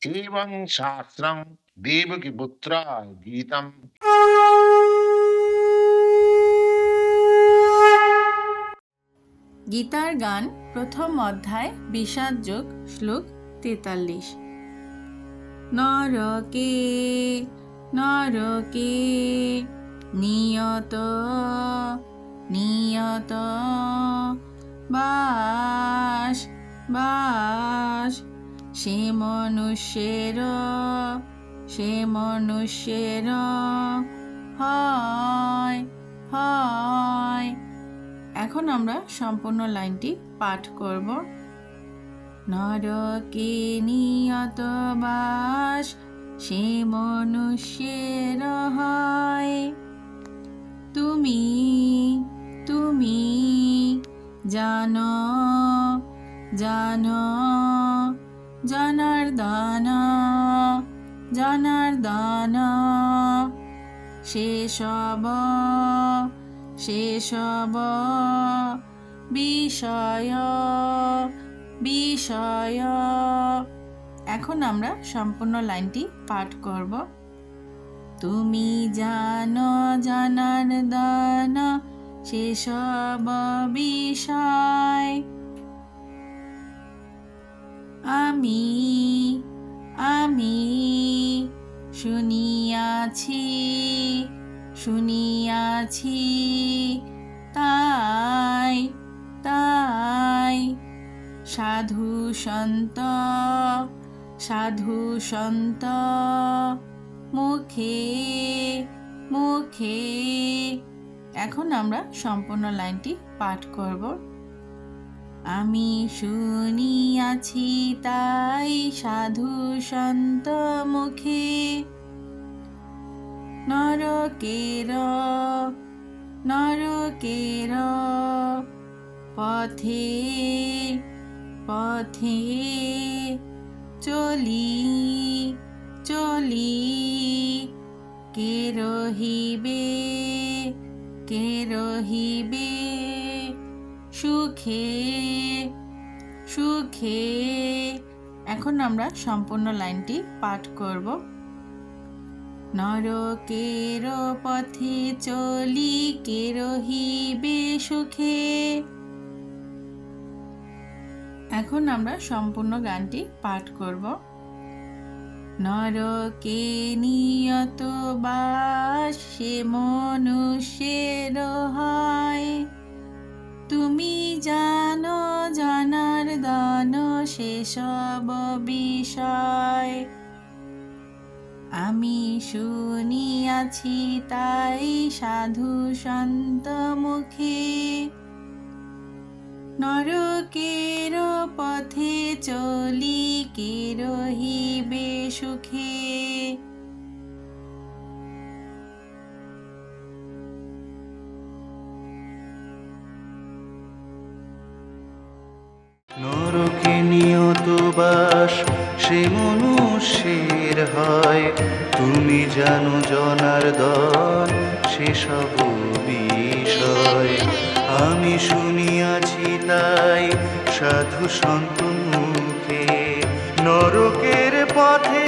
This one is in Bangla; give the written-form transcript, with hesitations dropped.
एवं शास्त्रं देवकीपुत्राय गीतम्। গীতার গান প্রথম অধ্যায় বিষাদ যোগ শ্লোক 43। নরকে নরকে নিয়ত নিয়ত বাস বাস সে মনুষ্যের হয় হয়। এখন আমরা সম্পূর্ণ লাইনটি পাঠ করব। নরকে নিয়ত বাস সে মনুষ্যের হয়। তুমি তুমি জানো জানো জনার্দন জনার্দন সেসব বিষয় বিষয়। এখন আমরা সম্পূর্ণ লাইনটি পাঠ করব। তুমি জানো জনার্দন সেসব বিষয়। আমি আমি শুনিয়াছি শুনিয়াছি তাই তাই সাধু সন্ত মুখে মুখে। এখন আমরা সম্পূর্ণ লাইনটি পাঠ করব। আমি শুনিয়াছি তাই সাধু সন্ত মুখে। নরকের নরকের পথে পথে চলি চলি কে রহিবে সুখে সুখে। এখন আমরা সম্পূর্ণ লাইনটি পাঠ করব। নরকের পথে চলি কে রহিবে সুখে। এখন আমরা সম্পূর্ণ গানটি পাঠ করব। নরকে নিয়ত বাস সে মনুষ্যের হয়। তুমি জানো জনার্দন সেসব বিষয়। আমি শুনিয়াছি তাই সাধু সন্ত মুখে। নরকের পথে চলি কে রহিবে সুখে। নরকে নিয়ত বাস সে মনুষ্যের হয়। তুমি জানো জনার্দন সেসব বিষয়। আমি শুনিয়াছি তাই সাধু সন্ত মুখে। নরকের পথে